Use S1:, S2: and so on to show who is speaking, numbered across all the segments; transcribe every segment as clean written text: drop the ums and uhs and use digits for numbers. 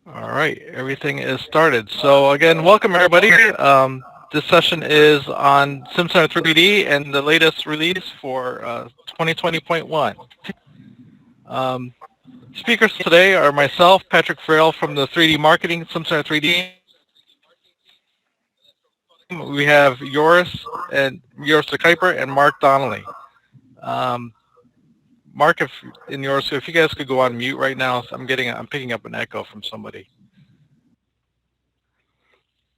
S1: All right, everything is started. So again, welcome everybody. This session is on Simcenter 3D and the latest release for 2020.1. Um, Speakers today are myself, Patrick Farrell from the 3D Marketing Simcenter 3D team. We have Joris de Kuiper and Mark Donnelly. Um, Mark, if you guys could go on mute right now, I'm picking up an echo from somebody.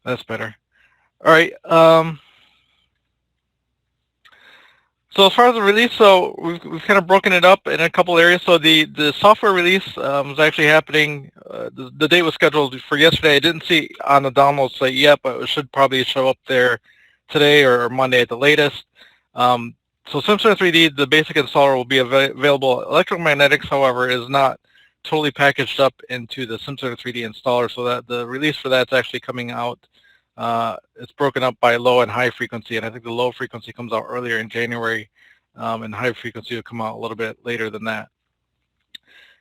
S1: That's better. All right. So as far as the release, so we've kind of broken it up in a couple areas. So the software release was actually happening. The date was scheduled for yesterday. I didn't see on the download site yet, but it should probably show up there today or Monday at the latest. So Simcenter 3D, the basic installer will be available. Electromagnetics, however, is not totally packaged up into the Simcenter 3D installer, so that the release for that's actually coming out. It's broken up by low and high frequency, and I think the low frequency comes out earlier in January, and high frequency will come out a little bit later than that.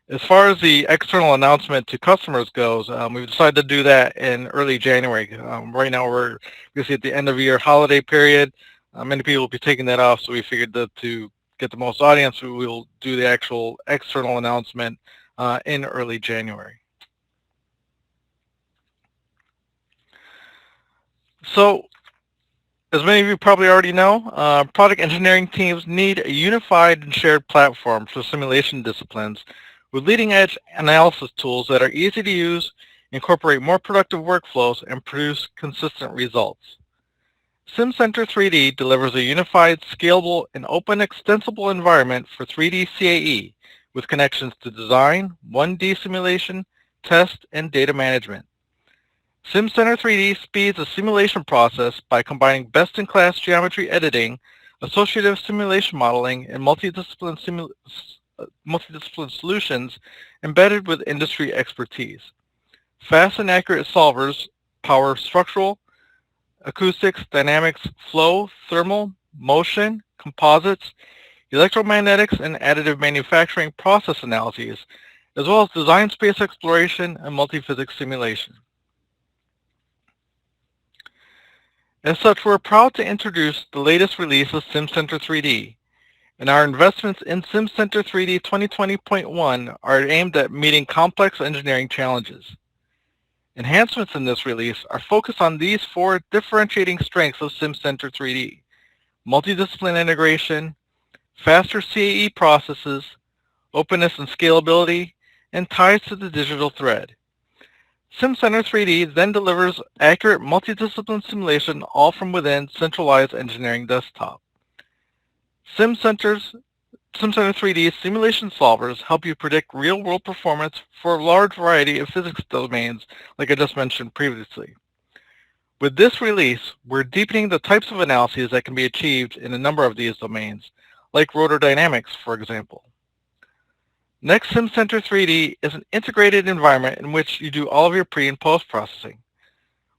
S1: As far as the external announcement to customers goes, we've decided to do that in early January. Right now we're basically at the end of year holiday period. Many people will be taking that off, so we figured that to get the most audience, we will do the actual external announcement in early January. So as many of you probably already know, product engineering teams need a unified and shared platform for simulation disciplines with leading-edge analysis tools that are easy to use, incorporate more productive workflows, and produce consistent results. Simcenter 3D delivers a unified, scalable, and open extensible environment for 3D CAE with connections to design, 1D simulation, test, and data management. Simcenter 3D speeds the simulation process by combining best-in-class geometry editing, associative simulation modeling, and multidiscipline solutions embedded with industry expertise. Fast and accurate solvers power structural, acoustics, dynamics, flow, thermal, motion, composites, electromagnetics, and additive manufacturing process analyses, as well as design space exploration and multiphysics simulation. As such, we're proud to introduce the latest release of Simcenter 3D, and our investments in Simcenter 3D 2020.1 are aimed at meeting complex engineering challenges. Enhancements in this release are focused on these four differentiating strengths of Simcenter 3D: multidiscipline integration, faster CAE processes, openness and scalability, and ties to the digital thread. Simcenter 3D then delivers accurate multidiscipline simulation all from within centralized engineering desktop. SimCenter 3D simulation solvers help you predict real-world performance for a large variety of physics domains, like I just mentioned previously. With this release, we're deepening the types of analyses that can be achieved in a number of these domains, like rotor dynamics, for example. Next, Simcenter 3D is an integrated environment in which you do all of your pre- and post-processing.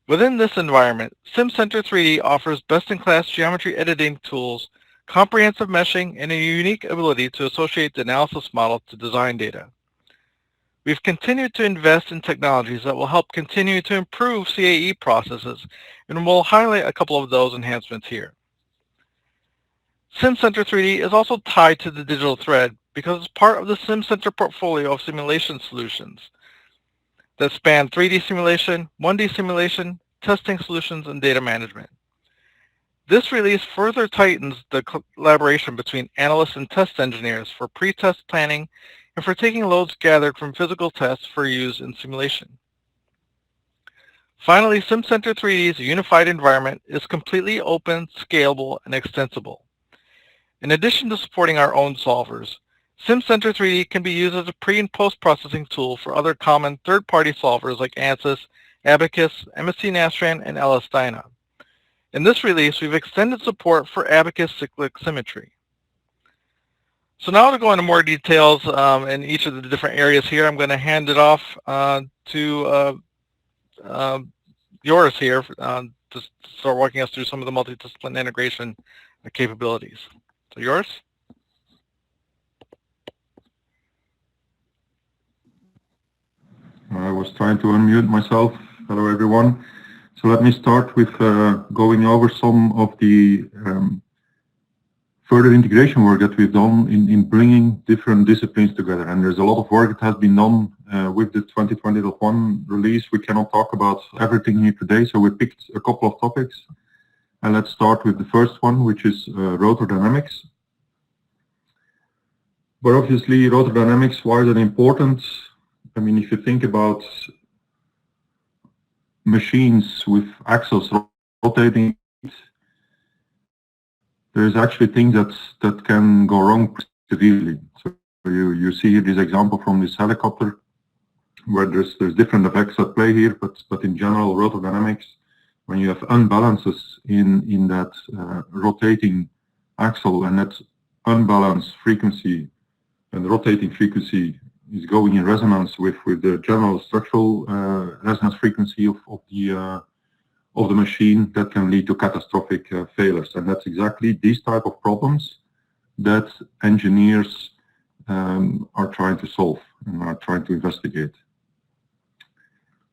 S1: Within this environment, Simcenter 3D offers best-in-class geometry editing tools, comprehensive meshing, and a unique ability to associate the analysis model to design data. We've continued to invest in technologies that will help continue to improve CAE processes, and we'll highlight a couple of those enhancements here. Simcenter 3D is also tied to the digital thread because it's part of the Simcenter portfolio of simulation solutions that span 3D simulation, 1D simulation, testing solutions, and data management. This release further tightens the collaboration between analysts and test engineers for pre-test planning and for taking loads gathered from physical tests for use in simulation. Finally, Simcenter 3D's unified environment is completely open, scalable, and extensible. In addition to supporting our own solvers, Simcenter 3D can be used as a pre- and post-processing tool for other common third-party solvers like ANSYS, Abacus, MSc Nastran, and LS-DYNA. In this release, we've extended support for Abacus cyclic symmetry. So now to go into more details in each of the different areas here, I'm going to hand it off to Joris here to start walking us through some of the multidiscipline integration capabilities. So Joris?
S2: I was was trying to unmute myself. Hello, everyone. So let me start with going over some of the further integration work that we've done in bringing different disciplines together. And there's a lot of work that has been done with the 2020.1 release. We cannot talk about everything here today, so we picked a couple of topics. And let's start with the first one, which is rotor dynamics. But obviously, rotor dynamics, why is it important? I mean, if you think about machines with axles rotating, there's actually things that can go wrong severely. So you see here this example from this helicopter, where there's different effects at play here, but in general, rotor dynamics, when you have unbalances in that rotating axle, and that unbalanced frequency and the rotating frequency is going in resonance with the general structural resonance frequency of the machine, that can lead to catastrophic failures. And that's exactly these type of problems that engineers are trying to solve and are trying to investigate.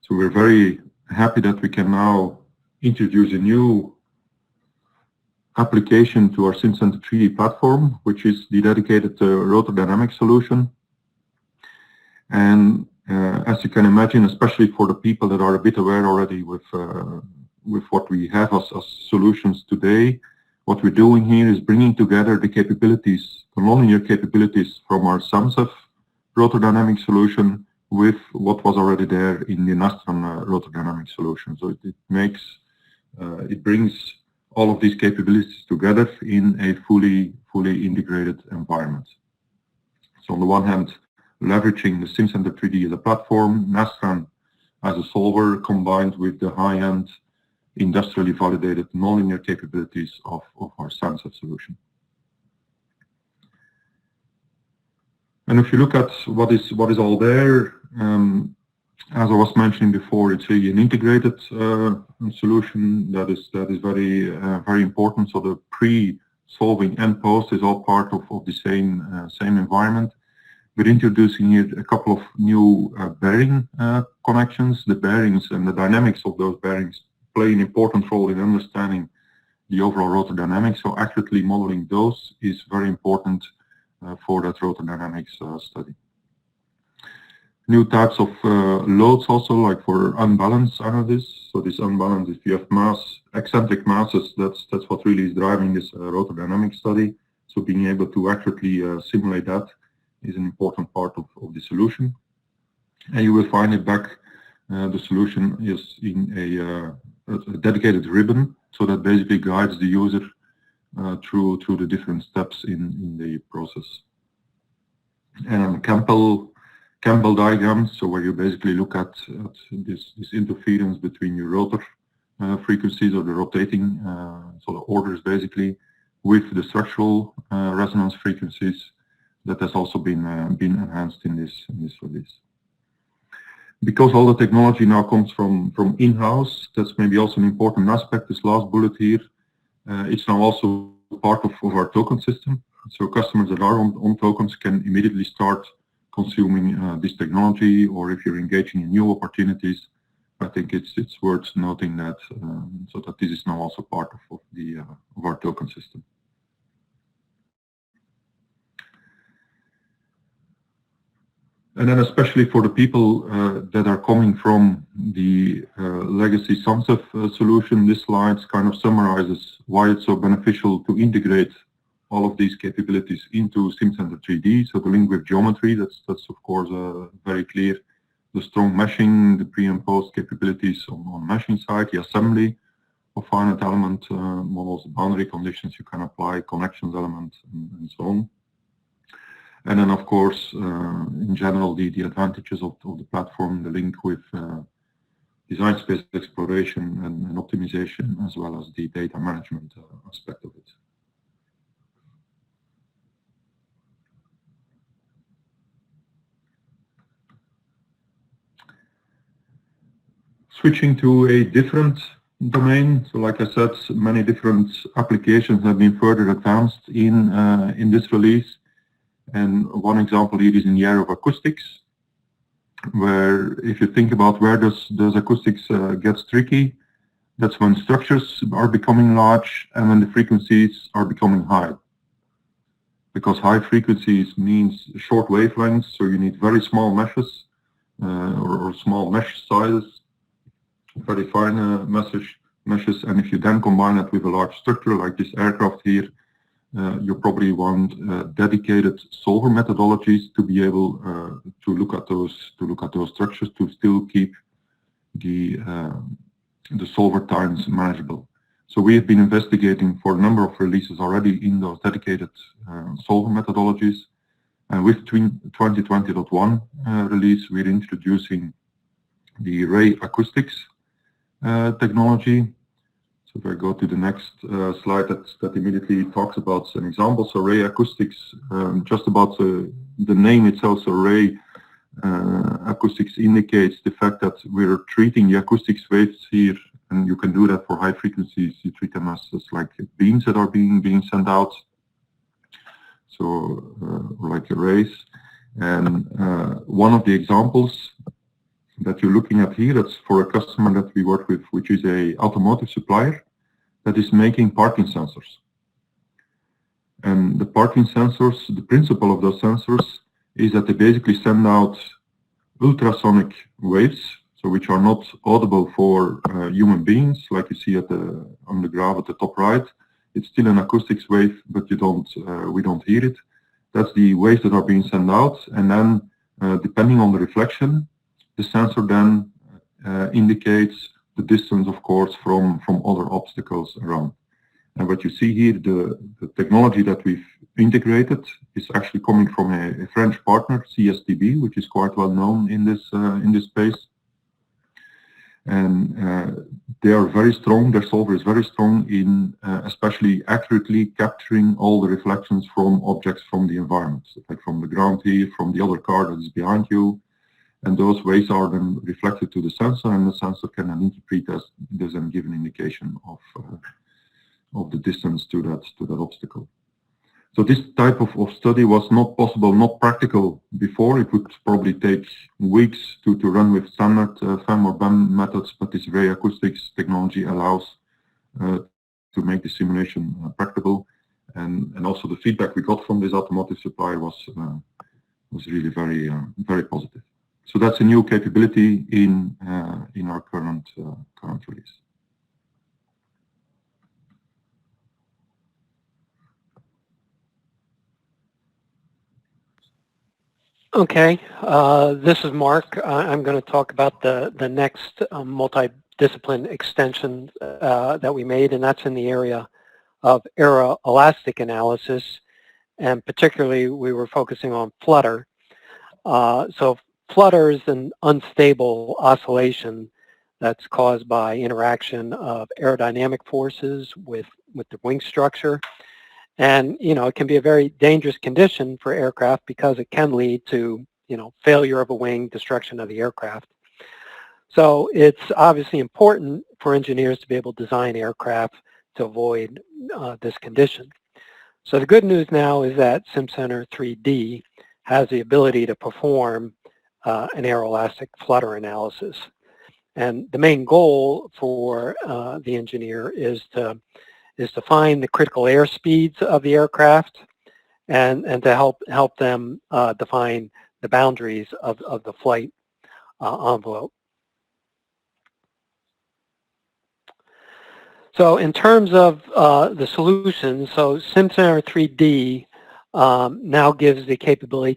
S2: So we're very happy that we can now introduce a new application to our Simcenter 3D platform, which is the dedicated rotor dynamics solution. And as you can imagine, especially for the people that are a bit aware already with what we have as solutions today, what we're doing here is bringing together the capabilities, the nonlinear capabilities from our Simcenter rotor dynamic solution with what was already there in the Nastran rotor dynamic solution. So it brings all of these capabilities together in a fully integrated environment. So on the one hand, leveraging the Simcenter 3D as a platform, Nastran as a solver, combined with the high-end industrially validated nonlinear capabilities of our Simcenter solution. And if you look at what is all there, as I was mentioning before, it's really an integrated solution that is very important. So the pre-solving and post is all part of the same environment. We're introducing here a couple of new bearing connections. The bearings and the dynamics of those bearings play an important role in understanding the overall rotor dynamics. So accurately modeling those is very important for that rotor dynamics study. New types of loads also, like for unbalanced analysis. So this unbalance, if you have eccentric masses, that's what really is driving this rotor dynamics study. So being able to accurately simulate that is an important part of the solution. And you will find it back, the solution is in a dedicated ribbon, so that basically guides the user through the different steps in the process. And Campbell diagrams, so where you basically look at this interference between your rotor frequencies or the rotating, so the orders basically, with the structural resonance frequencies, that has also been enhanced in this release. Because all the technology now comes from in-house, that's maybe also an important aspect. This last bullet here, it's now also part of our token system. So customers that are on tokens can immediately start consuming this technology, or if you're engaging in new opportunities, I think it's worth noting that so that this is now also part of our token system. And then especially for the people that are coming from the legacy Simcenter solution, this slide kind of summarizes why it's so beneficial to integrate all of these capabilities into Simcenter 3D. So the link with geometry, that's of course very clear. The strong meshing, the pre and post capabilities on meshing side, the assembly of finite element models, boundary conditions you can apply, connections elements, and so on. And then, of course, in general, the advantages of the platform, the link with design space exploration and optimization, as well as the data management aspect of it. Switching to a different domain, so like I said, many different applications have been further advanced in this release. And one example here is in the area of acoustics. where if you think about where those acoustics gets tricky, that's when structures are becoming large and when the frequencies are becoming high. Because high frequencies means short wavelengths, so you need very small meshes or small mesh sizes, very fine meshes, and if you then combine it with a large structure like this aircraft here, you probably want dedicated solver methodologies to be able to look at those structures to still keep the solver times manageable. So we have been investigating for a number of releases already in those dedicated solver methodologies, and with 2020.1 release, we're introducing the Ray acoustics technology. So if I go to the next slide, that immediately talks about some examples. So Ray acoustics, just about the name itself, so Ray acoustics indicates the fact that we're treating the acoustics waves here, and you can do that for high frequencies. You treat them as like beams that are being sent out, so like arrays. And one of the examples that you're looking at here, that's for a customer that we work with, which is a automotive supplier that is making parking sensors. And the parking sensors, the principle of those sensors is that they basically send out ultrasonic waves, so which are not audible for human beings, like you see on the graph at the top right. It's still an acoustics wave, but we don't hear it. That's the waves that are being sent out, and then depending on the reflection, the sensor then indicates the distance, of course, from other obstacles around. And what you see here, the technology that we've integrated is actually coming from a French partner, CSTB, which is quite well known in this space. And they are very strong. Their solver is very strong in especially accurately capturing all the reflections from objects from the environment, like from the ground here, from the other car that is behind you. And those waves are then reflected to the sensor, and the sensor can then interpret this and give an indication of the distance to that obstacle. So this type of study was not possible, not practical before. It would probably take weeks to run with standard FEM or BEM methods, but this Ray acoustics technology allows to make the simulation practicable. And also the feedback we got from this automotive supplier was really very positive. So that's a new capability in our current release.
S3: Okay, this is Mark. I'm going to talk about the next multidiscipline extension that we made, and that's in the area of aeroelastic analysis, and particularly we were focusing on flutter. So flutter is an unstable oscillation that's caused by interaction of aerodynamic forces with the wing structure. And, it can be a very dangerous condition for aircraft because it can lead to, failure of a wing, destruction of the aircraft. So it's obviously important for engineers to be able to design aircraft to avoid this condition. So the good news now is that Simcenter 3D has the ability to perform an aeroelastic flutter analysis. And the main goal for the engineer is to find the critical air speeds of the aircraft and to help them define the boundaries of the flight envelope. So in terms of the solutions, so Simcenter 3D now gives the capability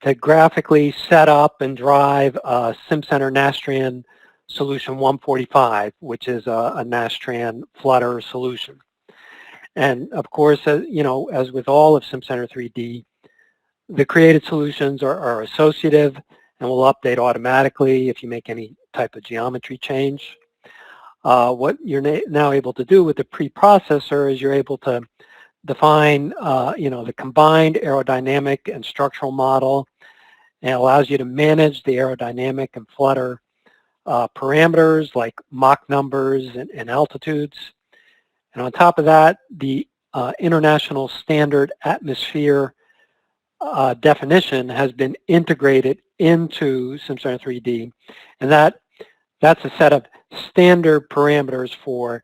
S3: to graphically set up and drive Simcenter Nastran Solution 145, which is a Nastran flutter solution. And of course, as with all of Simcenter 3D, the created solutions are associative and will update automatically if you make any type of geometry change. What you're now able to do with the preprocessor is you're able to define, the combined aerodynamic and structural model, and it allows you to manage the aerodynamic and flutter parameters like Mach numbers and altitudes. And on top of that, the International Standard Atmosphere definition has been integrated into Simcenter 3D, and that's a set of standard parameters for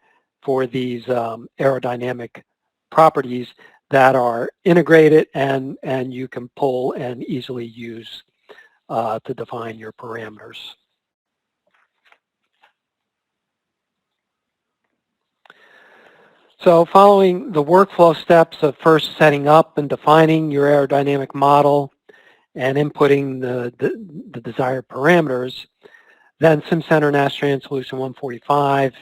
S3: these aerodynamic properties that are integrated and you can pull and easily use to define your parameters. So following the workflow steps of first setting up and defining your aerodynamic model and inputting the desired parameters, then Simcenter Nastran Solution 145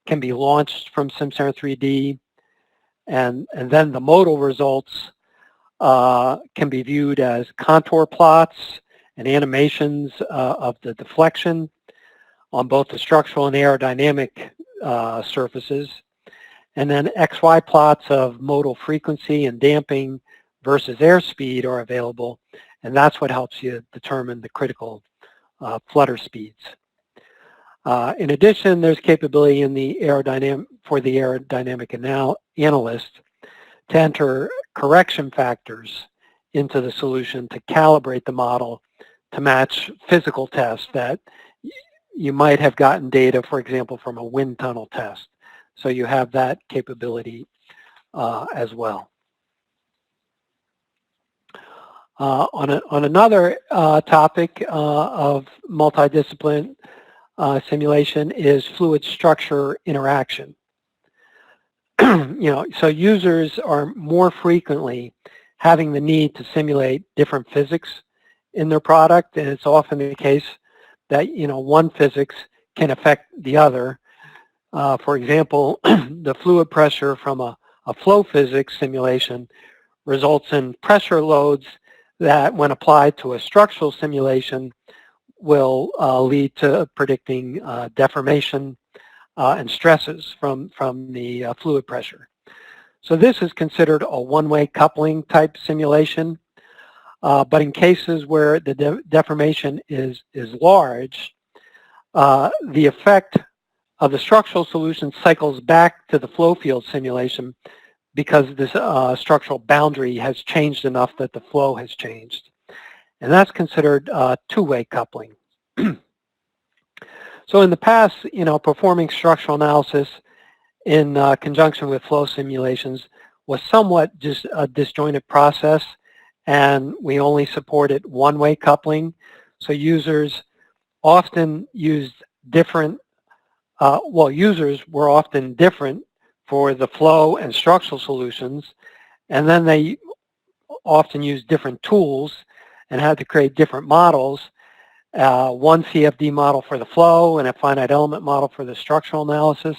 S3: can be launched from Simcenter 3D, and then the modal results can be viewed as contour plots and animations of the deflection on both the structural and aerodynamic surfaces. And then XY plots of modal frequency and damping versus airspeed are available, and that's what helps you determine the critical flutter speeds. In addition, there's capability in the for the aerodynamic analyst to enter correction factors into the solution to calibrate the model to match physical tests that you might have gotten data, for example, from a wind tunnel test. So you have that capability as well. On another topic of multidiscipline simulation is fluid structure interaction. So users are more frequently having the need to simulate different physics in their product, and it's often the case that one physics can affect the other. For example, the fluid pressure from a flow physics simulation results in pressure loads that, when applied to a structural simulation, will lead to predicting deformation and stresses from the fluid pressure. So this is considered a one-way coupling type simulation, but in cases where the deformation is large, the effect of the structural solution cycles back to the flow field simulation because this structural boundary has changed enough that the flow has changed. And that's considered two-way coupling. So in the past, performing structural analysis in conjunction with flow simulations was somewhat just a disjointed process, and we only supported one-way coupling. So users often used different, users were often different for the flow and structural solutions, and then they often used different tools and had to create different models, one CFD model for the flow and a finite element model for the structural analysis.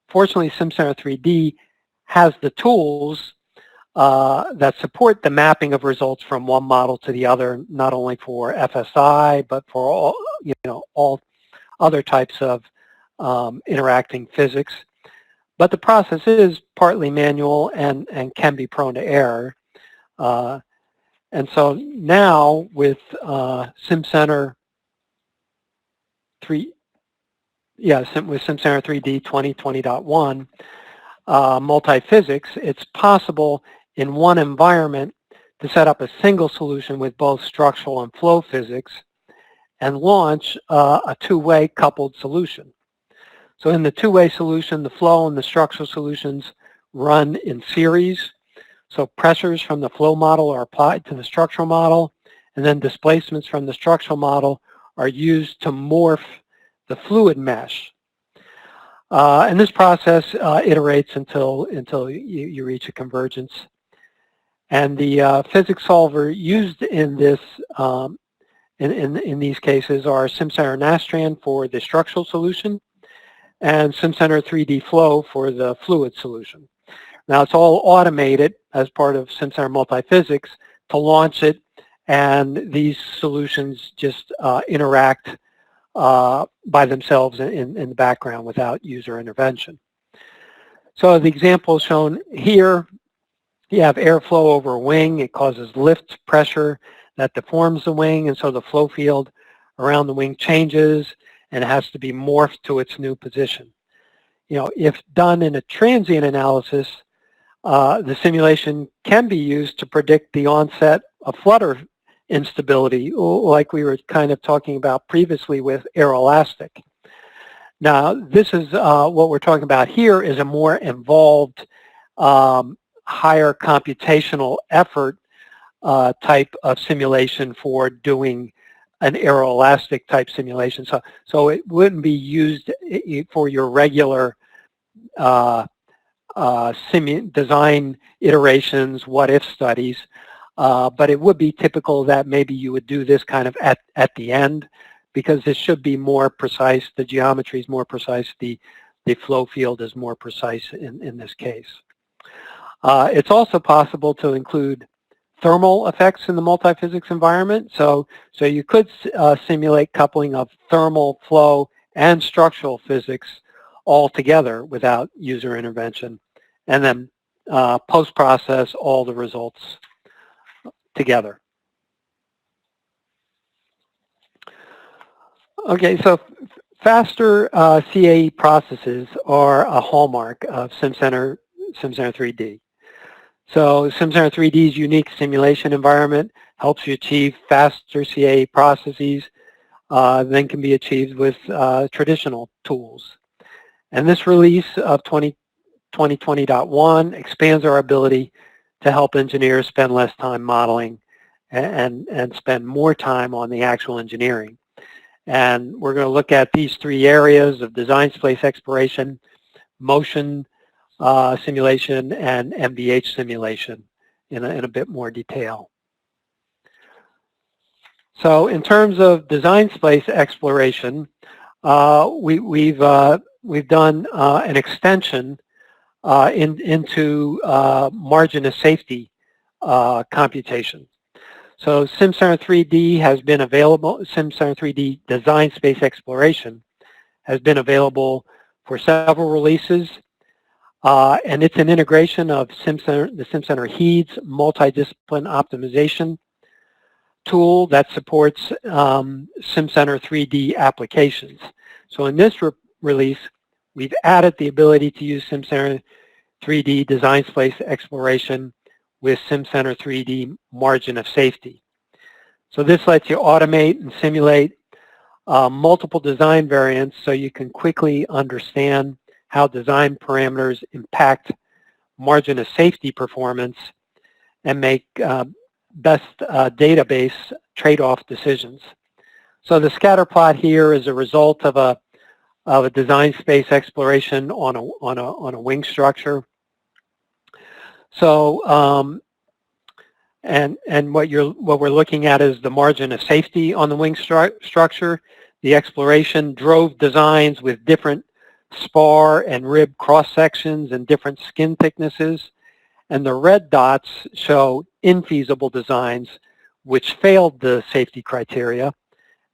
S3: Fortunately, Simcenter 3D has the tools that support the mapping of results from one model to the other, not only for FSI, but for all other types of interacting physics. But the process is partly manual and can be prone to error. And so now with Simcenter 3D 2020.1 multi-physics, it's possible in one environment to set up a single solution with both structural and flow physics and launch a two-way coupled solution. So in the two-way solution, the flow and the structural solutions run in series. So pressures from the flow model are applied to the structural model, and then displacements from the structural model are used to morph the fluid mesh. And this process iterates until you reach a convergence. And the physics solver used in this in these cases are Simcenter Nastran for the structural solution and Simcenter 3D Flow for the fluid solution. Now it's all automated as part of Simcenter Multiphysics to launch it, and these solutions just interact by themselves in the background without user intervention. So the example shown here, you have airflow over a wing. It causes lift pressure that deforms the wing, and so the flow field around the wing changes and it has to be morphed to its new position. If done in a transient analysis, The simulation can be used to predict the onset of flutter instability, like we were kind of talking about previously with aeroelastic. Now, this is what we're talking about here is a more involved, higher computational effort type of simulation for doing an aeroelastic type simulation. So it wouldn't be used for your regular design iterations, what-if studies, but it would be typical that maybe you would do this kind of at the end, because this should be more precise, the geometry is more precise, the flow field is more precise in this case. It's also possible to include thermal effects in the multiphysics environment. So you could simulate coupling of thermal, flow, and structural physics all together without user intervention, and then post-process all the results together. Okay, so faster CAE processes are a hallmark of Simcenter 3D. So Simcenter 3D's unique simulation environment helps you achieve faster CAE processes than can be achieved with traditional tools. And this release of 2020.1 expands our ability to help engineers spend less time modeling and spend more time on the actual engineering. And we're going to look at these three areas of design space exploration, motion simulation, and MBH simulation in a bit more detail. So in terms of design space exploration, we've done an extension into margin of safety computation. So Simcenter 3D has been available, Simcenter 3D Design Space Exploration has been available for several releases, and it's an integration of the Simcenter HEEDS multidiscipline optimization tool that supports Simcenter 3D applications. So in this release, we've added the ability to use Simcenter 3D Design Space Exploration with Simcenter 3D Margin of Safety. So this lets you automate and simulate multiple design variants so you can quickly understand how design parameters impact margin of safety performance and make best database trade-off decisions. So the scatter plot here is a result of a design space exploration on a wing structure. So and what we're looking at is the margin of safety on the wing structure. The exploration drove designs with different spar and rib cross sections and different skin thicknesses, and the red dots show infeasible designs which failed the safety criteria,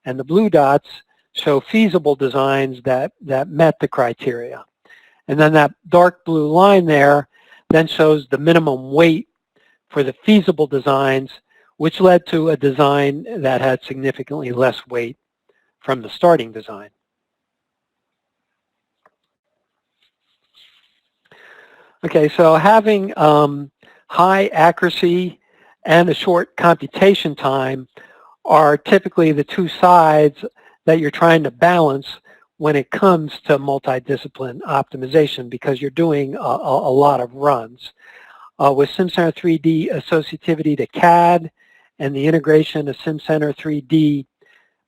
S3: and the blue dots show feasible designs that met the criteria. And then that dark blue line there then shows the minimum weight for the feasible designs, which led to a design that had significantly less weight from the starting design. Okay, so having high accuracy and a short computation time are typically the two sides that you're trying to balance when it comes to multidiscipline optimization, because you're doing a lot of runs. With Simcenter 3D associativity to CAD and the integration of Simcenter 3D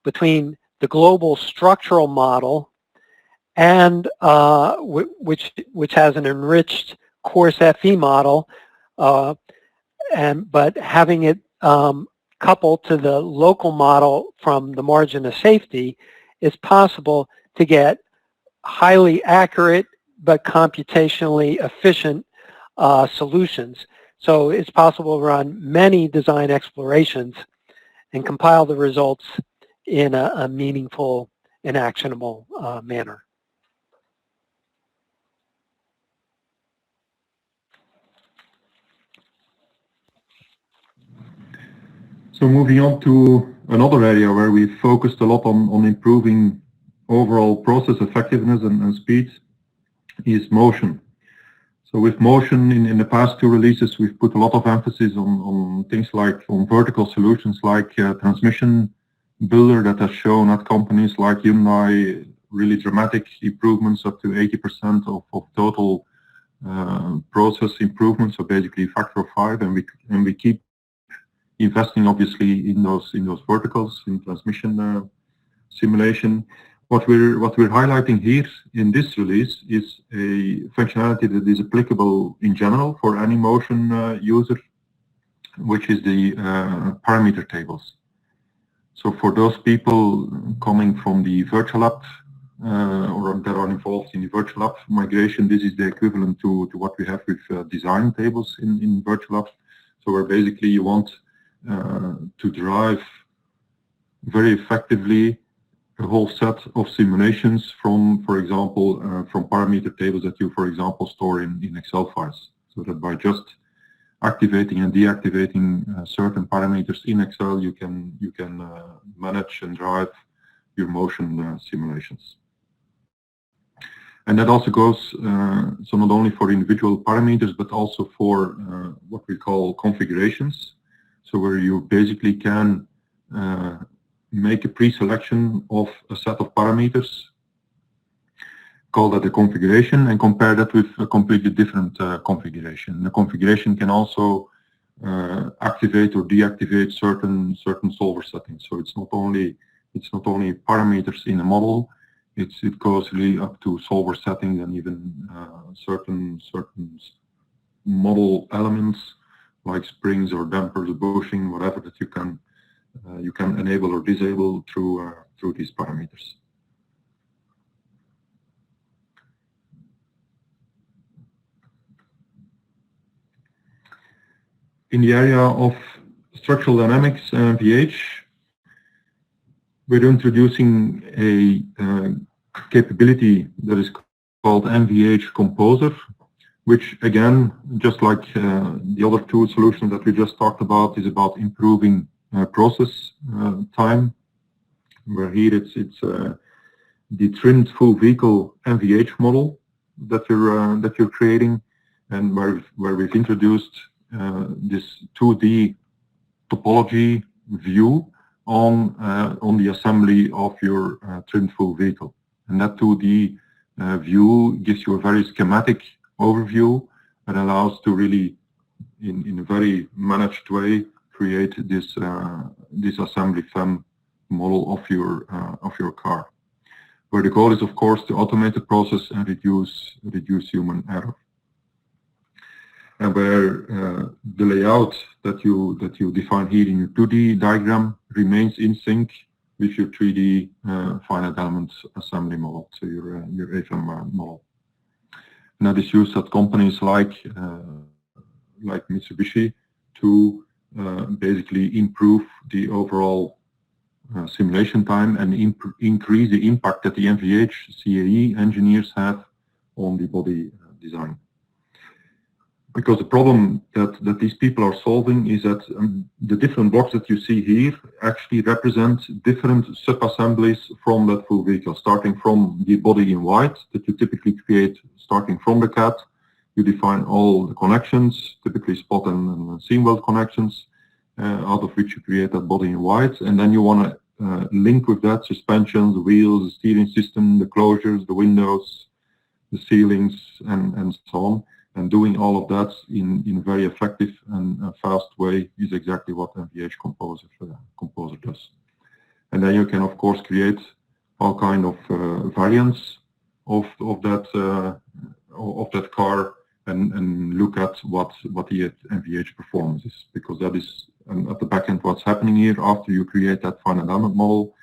S3: between the global structural model and which has an enriched coarse FE model, but having it coupled to the local model from the margin of safety, is possible to get highly accurate but computationally efficient solutions. So it's possible to run many design explorations and compile the results in a meaningful and actionable manner.
S2: So moving on to another area where we focused a lot on improving overall process effectiveness and speed is motion. So with motion in the past two releases, we've put a lot of emphasis on things like on vertical solutions like transmission builder that has shown at companies like Hyundai really dramatic improvements up to 80% of total process improvements, so basically factor of 5, and we keep investing obviously in those verticals in transmission simulation. What we're highlighting here in this release is a functionality that is applicable in general for any motion user, which is the parameter tables. So for those people coming from the virtual app or that are involved in the virtual app migration, this is the equivalent to what we have with design tables in virtual apps. So where basically you want to drive very effectively a whole set of simulations from, for example, from parameter tables that you, for example, store in Excel files. So that by just activating and deactivating certain parameters in Excel, you can manage and drive your motion simulations. And that also goes so not only for individual parameters, but also for what we call configurations. So where you basically can make a pre-selection of a set of parameters, call that a configuration, and compare that with a completely different configuration. The configuration can also activate or deactivate certain solver settings. So it's not only parameters in a model, it goes really up to solver settings and even certain model elements like springs or dampers, bushing, whatever that you can enable or disable through these parameters. In the area of structural dynamics and VH, we're introducing a capability that is called MVH Composer, which again, just like the other two solutions that we just talked about, is about improving process time, where here it's the trimmed full vehicle MVH model that you're creating, and where we've introduced this 2D topology view on the assembly of your trimmed full vehicle. And that 2D view gives you a very schematic overview that allows to really, in a very managed way, create this assembly FEM model of your car, where the goal is, of course, to automate the process and reduce human error. And where the layout that you define here in your 2D diagram remains in sync with your 3D finite element assembly model, so your AFM model. And that is used at companies like Mitsubishi to basically improve the overall simulation time and increase the impact that the MVH CAE engineers have on the body design. Because the problem that these people are solving is that the different blocks that you see here actually represent different sub-assemblies from that full vehicle, starting from the body in white that you typically create starting from the CAD. You define all the connections, typically spot and seam weld connections, out of which you create that body in white, and then you want to link with that suspensions, the wheels, the steering system, the closures, the windows, the ceilings, and so on. And doing all of that in a very effective and fast way is exactly what MVH Composer does. And then you can, of course, create all kind of variants of that car and look at what the MVH performance is, because that is at the back end what's happening here. After you create that finite element model,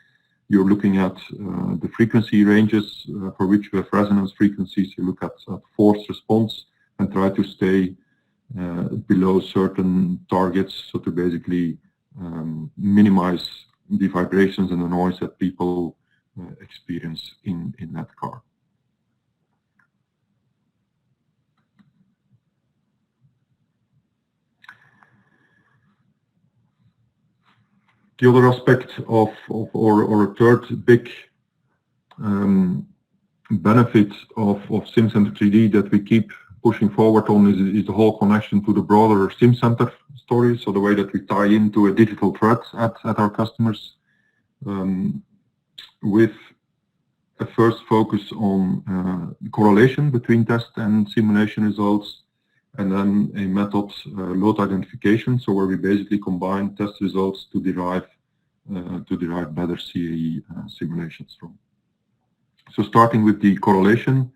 S2: you're looking at the frequency ranges for which you have resonance frequencies. You look at force response and try to stay below certain targets, so to basically minimize the vibrations and the noise that people experience in that car. The other aspect or a third big benefit of Simcenter 3D that we keep pushing forward on is the whole connection to the broader Simcenter story. So the way that we tie into a digital thread at our customers, with a first focus on correlation between test and simulation results, and then a method, load identification, so where we basically combine test results to derive better CAE simulations from. So starting with the correlation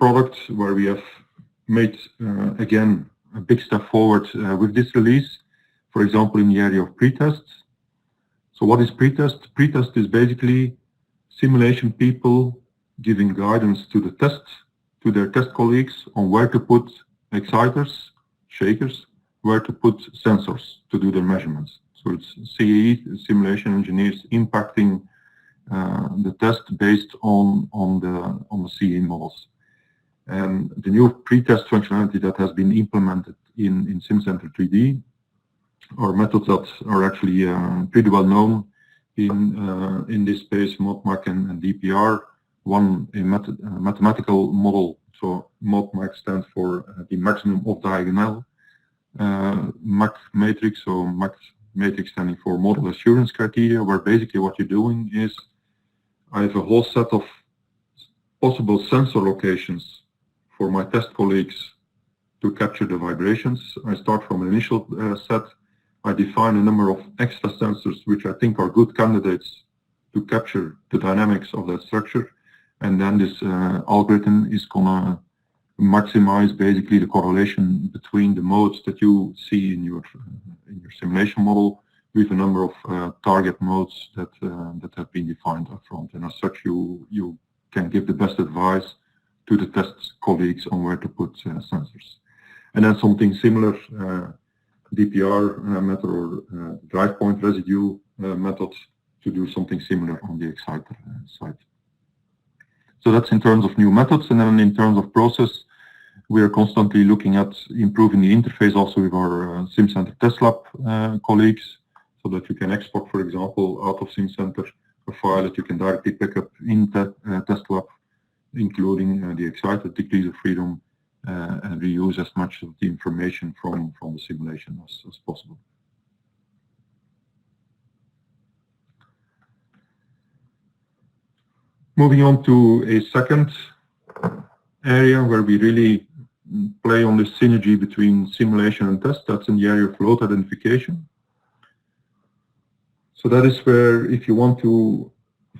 S2: product, where we have made again a big step forward with this release, for example in the area of pretest. So what is pretest? Pretest is basically simulation people giving guidance to their test colleagues on where to put exciters, shakers, where to put sensors to do their measurements. So it's CAE, simulation engineers, impacting the test based on the CAE models. And the new pretest functionality that has been implemented in Simcenter 3D are methods that are actually pretty well known in this space, ModMac and DPR. One, a mathematical model, so ModMac stands for the maximum of diagonal Mac matrix, so Mac matrix standing for model assurance criteria, where basically what you're doing is I have a whole set of possible sensor locations for my test colleagues to capture the vibrations. I start from an initial set. I define a number of extra sensors which I think are good candidates to capture the dynamics of that structure. And then this algorithm is gonna maximize basically the correlation between the modes that you see in your simulation model with a number of target modes that have been defined up front. And as such, you can give the best advice to the test colleagues on where to put sensors. And then something similar, DPR method or drive point residue method to do something similar on the exciter side. So that's in terms of new methods, and then in terms of process, we are constantly looking at improving the interface also with our Simcenter test lab colleagues, so that you can export, for example, out of Simcenter a file that you can directly pick up in test lab, including the excited degrees of freedom, and reuse as much of the information from the simulation as possible. Moving on to a second area where we really play on the synergy between simulation and test, that's in the area of load identification. So that is where, if you want to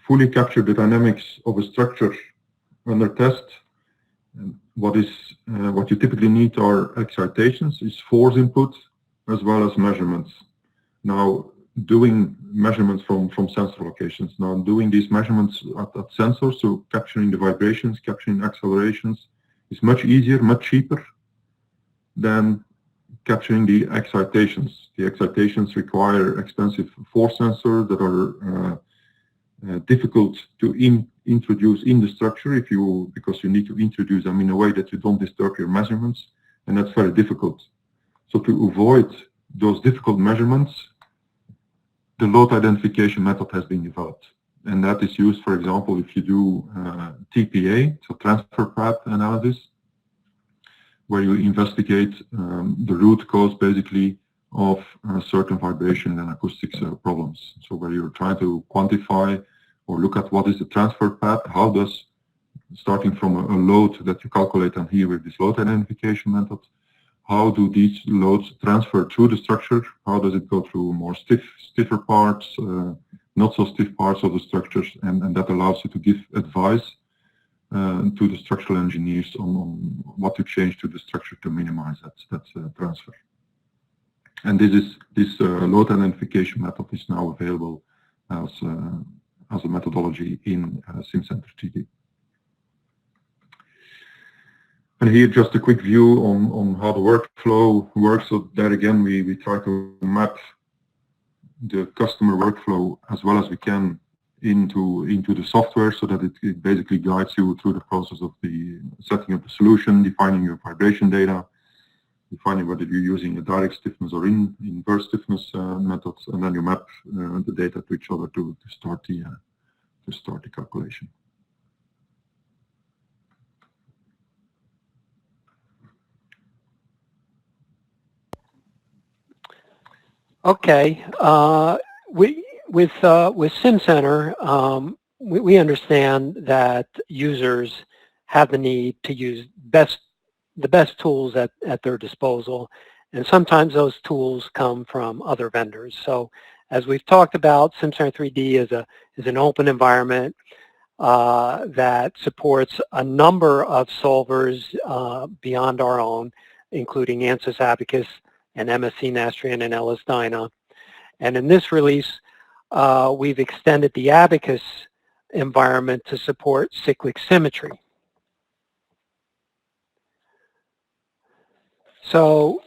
S2: fully capture the dynamics of a structure under test, what you typically need are excitations, is force input, as well as measurements. Now, doing measurements from sensor locations. Now, doing these measurements at sensors, so capturing the vibrations, capturing accelerations, is much easier, much cheaper than capturing the excitations. The excitations require expensive force sensors that are difficult to introduce in the structure because you need to introduce them in a way that you don't disturb your measurements, and that's very difficult. So to avoid those difficult measurements, the load identification method has been developed, and that is used, for example, if you do TPA, so transfer path analysis, where you investigate the root cause basically of certain vibration and acoustics problems. So where you're trying to quantify or look at what is the transfer path, how does, starting from a load that you calculate on here with this load identification method, how do these loads transfer through the structure? How does it go through more stiffer parts, not so stiff parts of the structures, and that allows you to give advice to the structural engineers on what to change to the structure to minimize that transfer. And this load identification method is now available as a methodology in Simcenter 3D. And here just a quick view on how the workflow works. So there again, we try to map the customer workflow as well as we can into the software, so that it basically guides you through the process of the setting up the solution, defining your vibration data, defining whether you're using a direct stiffness or inverse stiffness methods, and then you map the data to each other to start the calculation.
S3: Okay. With Simcenter, we understand that users have the need to use the best tools at their disposal, and sometimes those tools come from other vendors. So, as we've talked about, Simcenter 3D is an open environment that supports a number of solvers beyond our own, including ANSYS Abacus and MSC Nastrian and LS Dyna. And in this release, we've extended the Abacus environment to support cyclic symmetry. So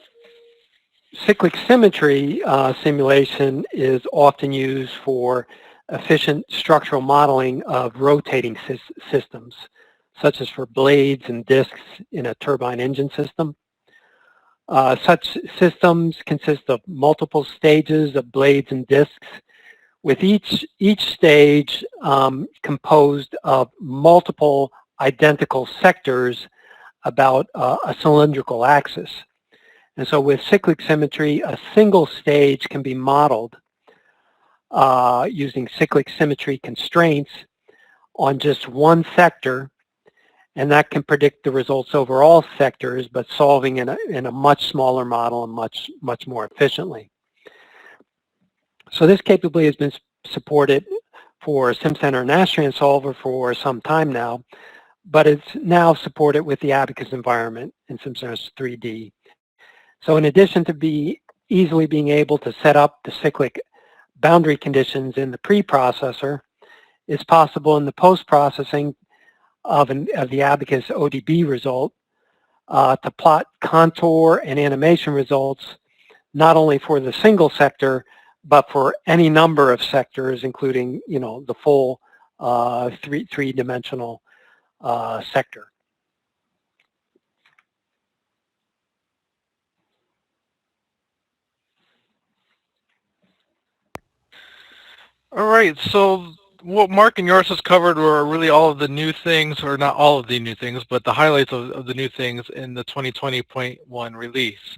S3: cyclic symmetry simulation is often used for efficient structural modeling of rotating systems, such as for blades and disks in a turbine engine system. Such systems consist of multiple stages of blades and disks, with each stage composed of multiple identical sectors about a cylindrical axis. And so with cyclic symmetry, a single stage can be modeled using cyclic symmetry constraints on just one sector, and that can predict the results over all sectors, but solving in a much smaller model and much more efficiently. So this capability has been supported for Simcenter Nastrian solver for some time now, but it's now supported with the Abacus environment in Simcenter 3D. So in addition to easily being able to set up the cyclic boundary conditions in the preprocessor, it's possible in the post-processing of the Abacus ODB result to plot contour and animation results not only for the single sector, but for any number of sectors, including the full three-dimensional sector.
S1: All right, so what Mark and yours has covered were really all of the new things, or not all of the new things, but the highlights of the new things in the 2020.1 release.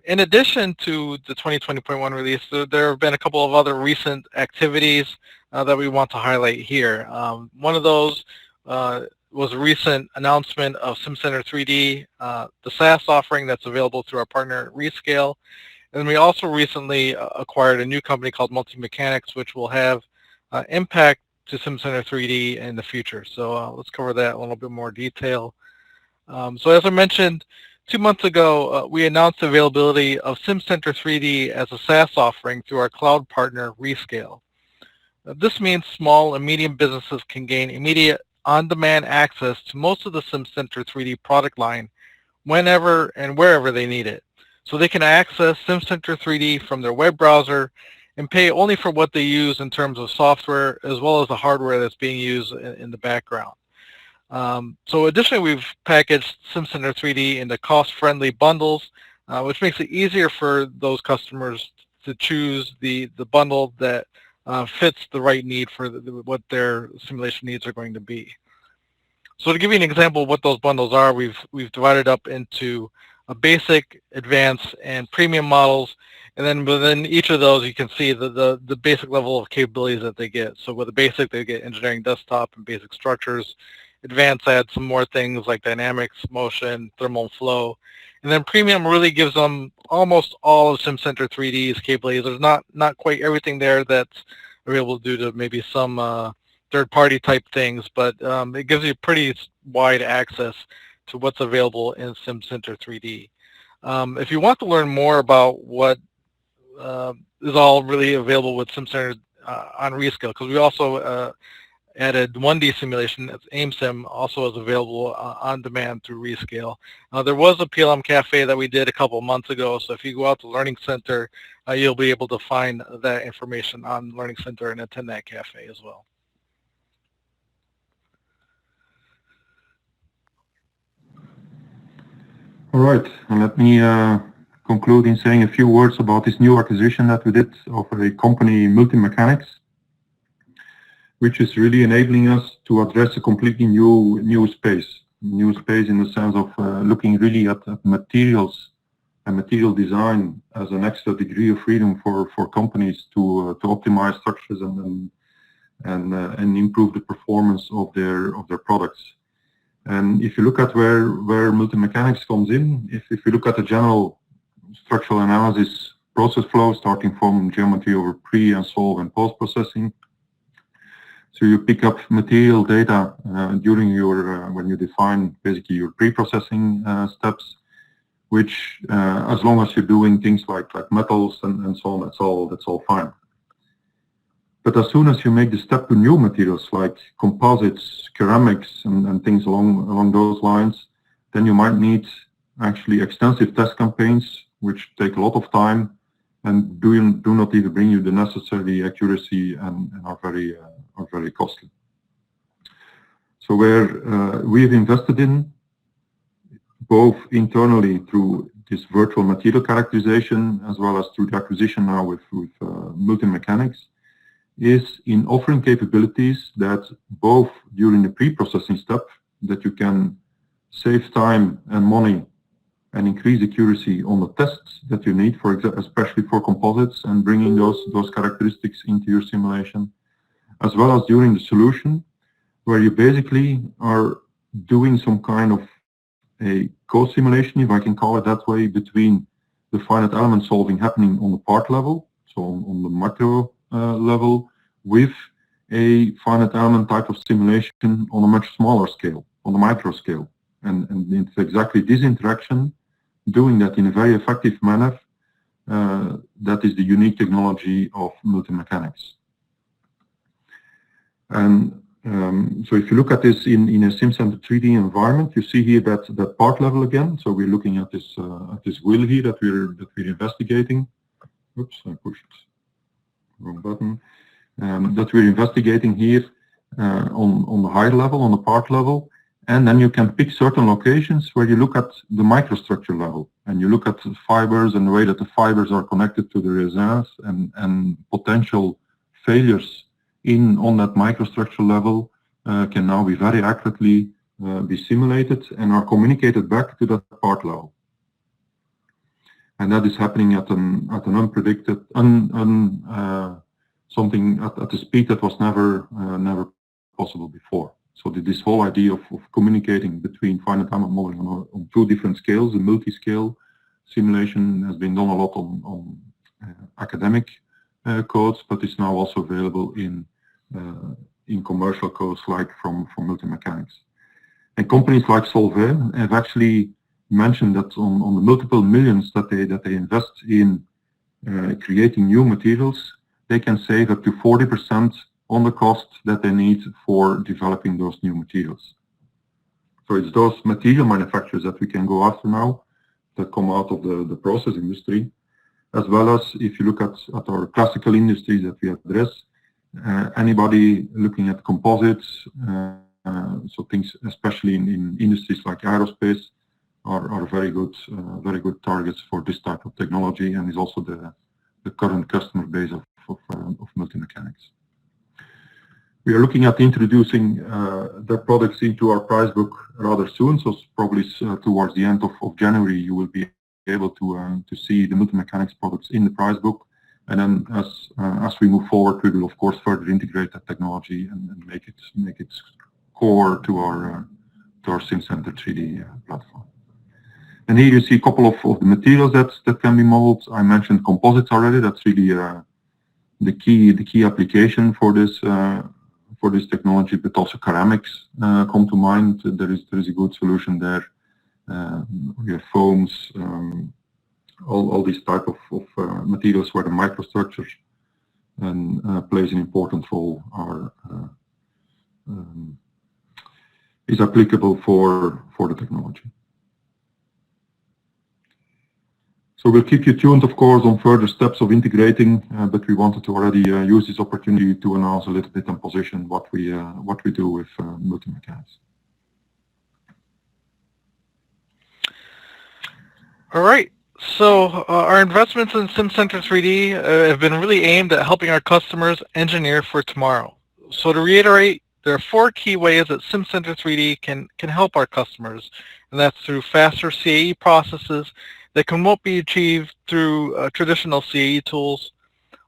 S1: In addition to the 2020.1 release, there have been a couple of other recent activities that we want to highlight here. One of those was a recent announcement of Simcenter 3D, the SaaS offering that's available through our partner Rescale. And we also recently acquired a new company called Multi-Mechanics, which will have impact to Simcenter 3D in the future. So let's cover that in a little bit more detail. So as I mentioned, 2 months ago, we announced the availability of Simcenter 3D as a SaaS offering through our cloud partner, Rescale. This means small and medium businesses can gain immediate on-demand access to most of the Simcenter 3D product line whenever and wherever they need it. So they can access Simcenter 3D from their web browser and pay only for what they use in terms of software as well as the hardware that's being used in the background. So additionally, we've packaged Simcenter 3D into cost-friendly bundles, which makes it easier for those customers to choose the bundle that fits the right need for what their simulation needs are going to be. So to give you an example of what those bundles are, we've divided up into a basic, advanced, and premium models, and then within each of those you can see the basic level of capabilities that they get. So with the basic, they get engineering desktop and basic structures. Advanced adds some more things like dynamics, motion, thermal flow, and then premium really gives them almost all of Simcenter 3D's capabilities. There's not quite everything there that's available due to maybe some third-party type things, but it gives you pretty wide access to what's available in Simcenter 3D. If you want to learn more about what is all really available with Simcenter on Rescale, because we also added 1D simulation, that's AimSim, also is available on demand through Rescale. There was a PLM Cafe that we did a couple of months ago, so if you go out to Learning Center, you'll be able to find that information on Learning Center and attend that cafe as well.
S2: All right, and let me conclude in saying a few words about this new acquisition that we did of a company, Multi-Mechanics, which is really enabling us to address a completely new space in the sense of looking really at materials and material design as an extra degree of freedom for companies to optimize structures and improve the performance of their products. And if you look at where multi-mechanics comes in, if you look at the general structural analysis process flow, starting from geometry over pre and solve and post processing. So you pick up material data during your when you define basically your pre-processing steps, which as long as you're doing things like metals and so on, that's all fine. But as soon as you make the step to new materials like composites, ceramics, and things along those lines, then you might need actually extensive test campaigns, which take a lot of time and do not even bring you the necessary accuracy and are very costly. So where we've invested in, both internally through this virtual material characterization as well as through the acquisition now with multi-mechanics, is in offering capabilities that both during the pre-processing step that you can save time and money and increase accuracy on the tests that you need, for example, especially for composites and bringing those characteristics into your simulation, as well as during the solution, where you basically are doing some kind of a co-simulation, if I can call it that way, between the finite element solving happening on the part level, so on the macro level, with a finite element type of simulation on a much smaller scale, on the micro scale. And it's exactly this interaction, doing that in a very effective manner, that is the unique technology of multi-mechanics. And so if you look at this in a Simcenter 3D environment, you see here that part level again. So we're looking at this wheel here that we're investigating. Oops, I pushed wrong button. That we're investigating here on the higher level, on the part level. And then you can pick certain locations where you look at the microstructure level, and you look at the fibers and the way that the fibers are connected to the resins and potential failures on that microstructure level can now be very accurately be simulated and are communicated back to that part level. And that is happening at an unpredicted, something at the speed that was never possible before. So this whole idea of communicating between finite element modeling on two different scales, the multi-scale simulation has been done a lot on academic codes, but it's now also available in commercial codes like from multi-mechanics. And companies like Solvay have actually mentioned that on the multiple millions that they invest in creating new materials, they can save up to 40% on the cost that they need for developing those new materials. So it's those material manufacturers that we can go after now that come out of the process industry, as well as if you look at our classical industries that we address, anybody looking at composites, so things especially in industries like aerospace are very good targets for this type of technology, and is also the current customer base of multi-mechanics. We are looking at introducing their products into our price book rather soon, so probably towards the end of January you will be able to see the multi-mechanics products in the price book, and then as we move forward, we will of course further integrate that technology and make it core to our Simcenter 3D platform. And here you see a couple of the materials that can be modeled. I mentioned composites already. That's really the key application for this technology, but also ceramics come to mind. There is a good solution there. We have foams, all these type of materials where the microstructure plays an important role is applicable for the technology. So we'll keep you tuned, of course, on further steps of integrating, but we wanted to already use this opportunity to announce a little bit and position what we do with multi-mechanics.
S1: All right. So our investments in Simcenter 3D have been really aimed at helping our customers engineer for tomorrow. So to reiterate, there are 4 key ways that Simcenter 3D can help our customers, and that's through faster CAE processes that can won't be achieved through traditional CAE tools,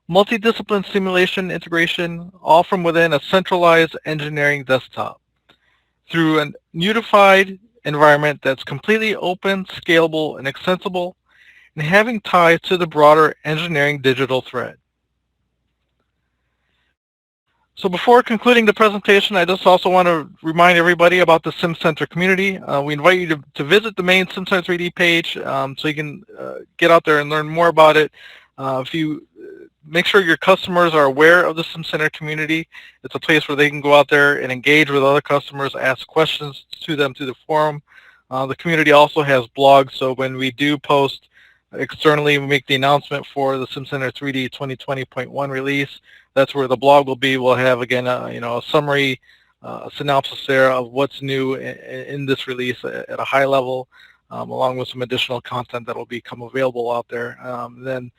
S1: multidiscipline simulation integration, all from within a centralized engineering desktop, through an unified environment that's completely open, scalable, and extensible, and having ties to the broader engineering digital thread. So before concluding the presentation, I just also want to remind everybody about the Simcenter community. We invite you to visit the main Simcenter 3D page so you can get out there and learn more about it. If you make sure your customers are aware of the Simcenter community, it's a place where they can go out there and engage with other customers, ask questions to them through the forum. The community also has blogs, so when we do post externally, we make the announcement for the Simcenter 3D 2020.1 release. That's where the blog will be. We'll have, again, a summary, synopsis there of what's new in this release at a high level, along with some additional content that will become available out there. Then,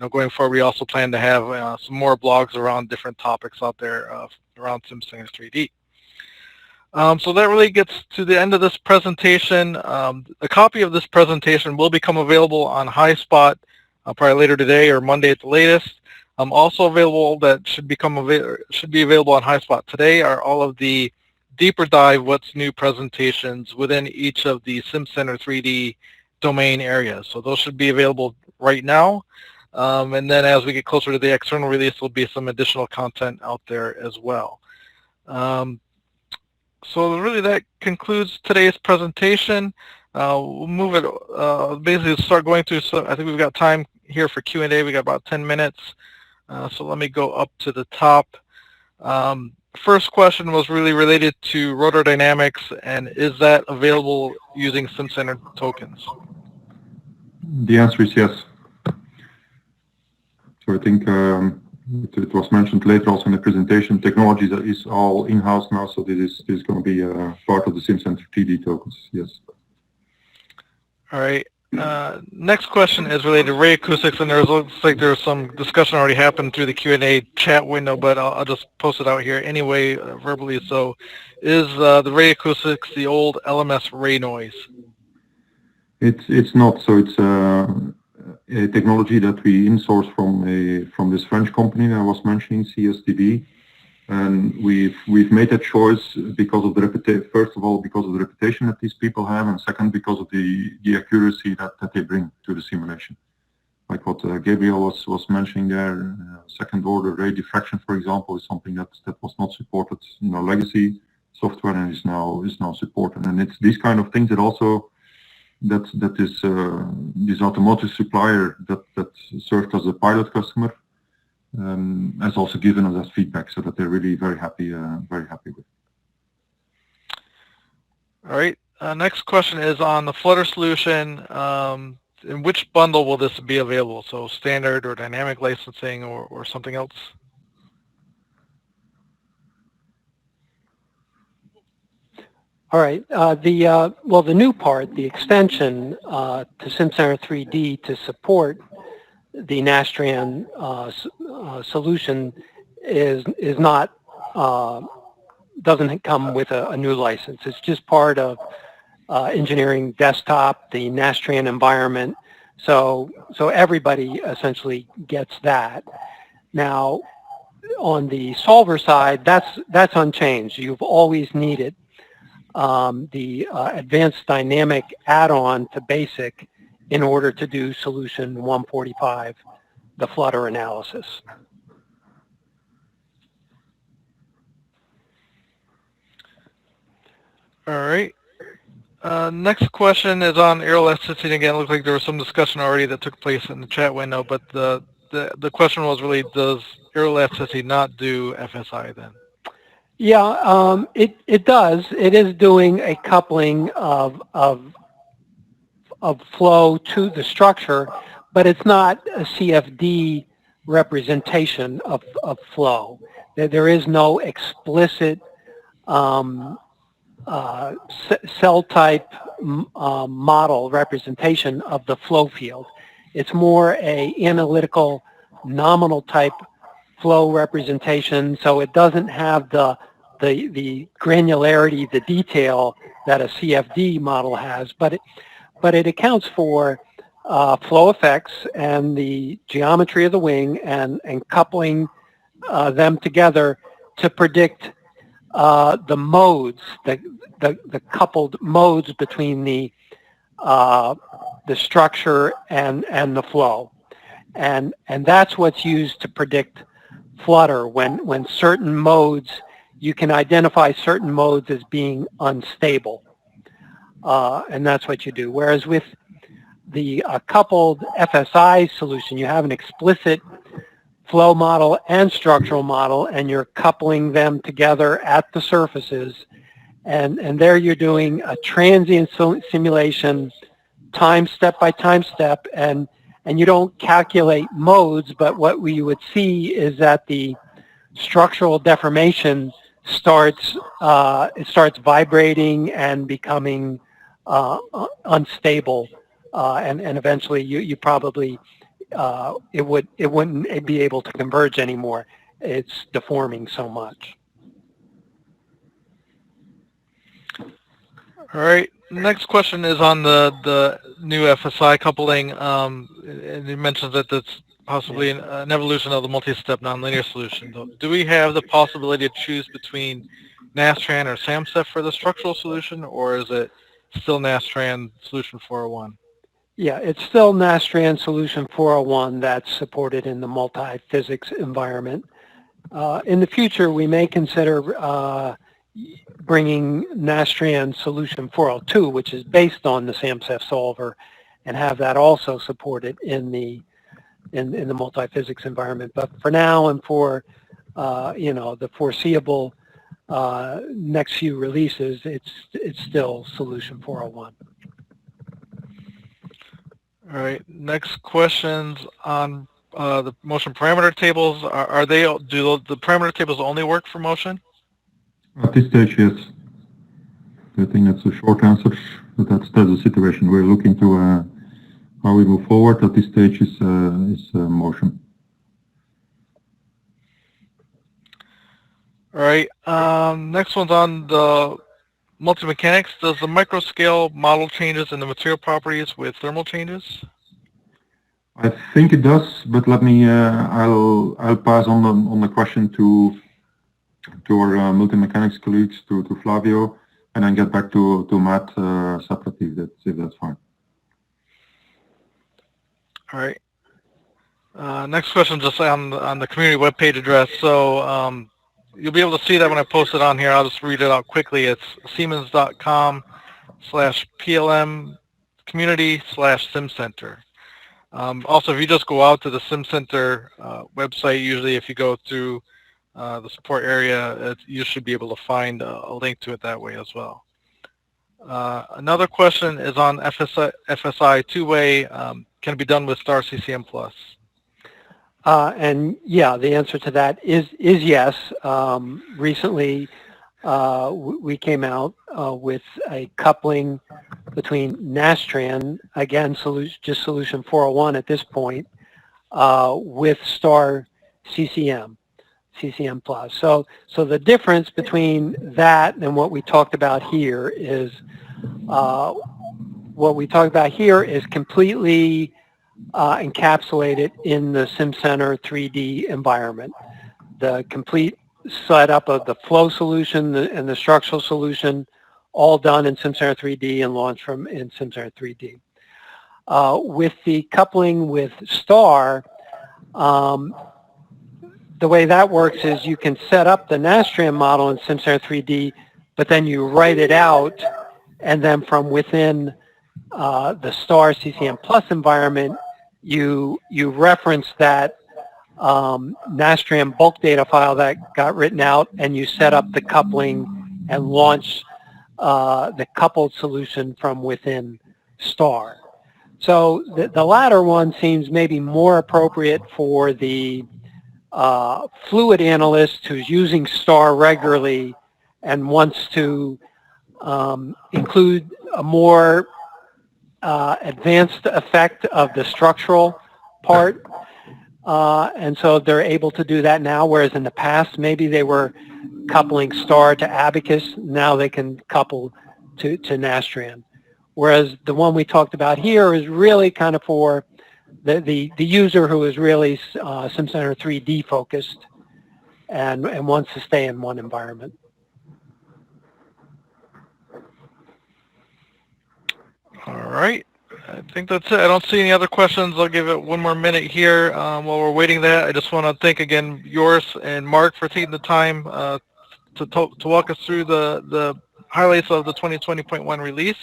S1: going forward, we also plan to have some more blogs around different topics out there around Simcenter 3D. So that really gets to the end of this presentation. A copy of this presentation will become available on HighSpot probably later today or Monday at the latest. Also available that should be available on HighSpot today are all of the deeper dive what's new presentations within each of the Simcenter 3D domain areas. So those should be available right now. And then as we get closer to the external release, there'll be some additional content out there as well. So really that concludes today's presentation. We'll move it, basically start going through, so I think we've got time here for Q&A. We got about 10 minutes. So let me go up to the top. First question was really related to rotor dynamics, and is that available using Simcenter tokens?
S2: The answer is yes. So I think it was mentioned later also in the presentation, technology that is all in-house now, so this is going to be part of the Simcenter 3D tokens, yes.
S1: All right. Next question is related to ray acoustics, and looks like there's some discussion already happened through the Q&A chat window, but I'll just post it out here anyway, verbally. So is the ray acoustics the old LMS ray noise?
S2: It's not. So it's a technology that we insourced from this French company that I was mentioning, CSTB. And we've made that choice because of the reputation, first of all, because of the reputation that these people have, and second, because of the accuracy that they bring to the simulation. Like what Gabriel was mentioning there, second order ray diffraction, for example, is something that was not supported in our legacy software and is now supported. And it's these kind of things that also this automotive supplier that served as a pilot customer has also given us that feedback, so that they're really very happy with.
S1: All right. Next question is on the Flutter solution. In which bundle will this be available? So standard or dynamic licensing or something else?
S3: All right. The new part, the extension to Simcenter 3D to support the Nastran solution is not doesn't come with a new license. It's just part of engineering desktop, the Nastran environment. So everybody essentially gets that. Now, on the solver side, that's unchanged. You've always needed the advanced dynamic add-on to BASIC in order to do solution 145, the Flutter analysis.
S1: All right. Next question is on aero elasticity. Again, it looks like there was some discussion already that took place in the chat window, but the question was really, does aero elasticity not do FSI then?
S3: Yeah, it does. It is doing a coupling of flow to the structure, but it's not a CFD representation of flow. There is no explicit cell type model representation of the flow field. It's more a analytical nominal type flow representation, so it doesn't have the granularity, the detail that a CFD model has, but it accounts for flow effects and the geometry of the wing and coupling them together to predict the modes, the coupled modes between the structure and the flow. And that's what's used to predict flutter when certain modes, you can identify certain modes as being unstable. And that's what you do. Whereas with the coupled FSI solution, you have an explicit flow model and structural model, and you're coupling them together at the surfaces. And there you're doing a transient simulation, time step by time step, and you don't calculate modes, but what we would see is that the structural deformation starts vibrating and becoming unstable, and eventually you probably it wouldn't be able to converge anymore. It's deforming so much.
S1: All right. Next question is on the new FSI coupling. And you mentioned that that's possibly an evolution of the multi-step nonlinear solution. Do we have the possibility to choose between Nastran or Simcenter for the structural solution, or is it still Nastran solution 401?
S3: Yeah, it's still Nastran solution 401 that's supported in the multi-physics environment. In the future, we may consider bringing Nastran solution 402, which is based on the Simcenter solver, and have that also supported in the multi-physics environment. But for now and for the foreseeable next few releases, it's still solution 401.
S1: All right. Next questions on the motion parameter tables. Do the parameter tables only work for motion?
S2: At this stage, yes. I think that's a short answer. But that's the situation. We're looking to how we move forward. At this stage is motion.
S1: All right. Next one's on the multi-mechanics. Does the microscale model changes in the material properties with thermal changes?
S2: I think it does, but let me. I'll pass on the question to our multi-mechanics colleagues, to Flavio, and then get back to Matt separately, if that's fine.
S1: All right. Next question, just on the community webpage address. So you'll be able to see that when I post it on here. I'll just read it out quickly. It's siemens.com/plm community/Simcenter. Also, if you just go out to the Simcenter website, usually if you go through the support area, you should be able to find a link to it that way as well. Another question is on FSI two-way. Can it be done with star CCM plus?
S3: And yeah, the answer to that is yes. Recently, we came out with a coupling between Nastran, again, just solution 401 at this point, with star CCM plus. So the difference between that and what we talked about here is completely encapsulated in the Simcenter 3D environment. The complete setup of the flow solution and the structural solution, all done in Simcenter 3D and launched in Simcenter 3D. With the coupling with STAR, the way that works is you can set up the Nastran model in Simcenter 3D, but then you write it out, and then from within the STAR CCM Plus environment, you reference that Nastran bulk data file that got written out, and you set up the coupling and launch the coupled solution from within STAR. So the latter one seems maybe more appropriate for the fluid analyst who's using STAR regularly and wants to include a more advanced effect of the structural part. And so they're able to do that now, whereas in the past maybe they were coupling STAR to Abacus. Now they can couple to Nastran. whereas the one we talked about here is really kind of for the user who is really Simcenter 3D focused and wants to stay in one environment.
S1: All right. I think that's it. I don't see any other questions. I'll give it one more minute here. While we're waiting that, I just want to thank again yours and Mark for taking the time to walk us through the highlights of the 2020.1 release.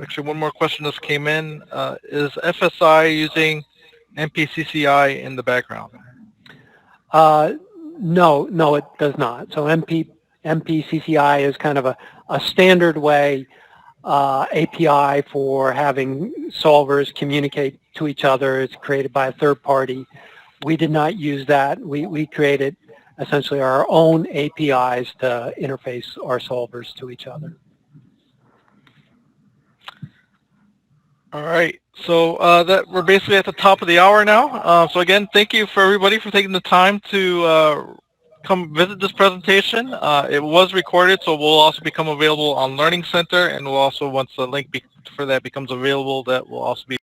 S1: Actually, one more question just came in. Is FSI using MPCCI in the background?
S3: No, it does not. So MPCCI is kind of a standard way API for having solvers communicate to each other. It's created by a third party. We did not use that. We created essentially our own APIs to interface our solvers to each other.
S1: All right. So that we're basically at the top of the hour now. So again, thank you for everybody for taking the time to come visit this presentation. It was recorded, so will also become available on Learning Center, and we'll also, once the link for that becomes available, that will also be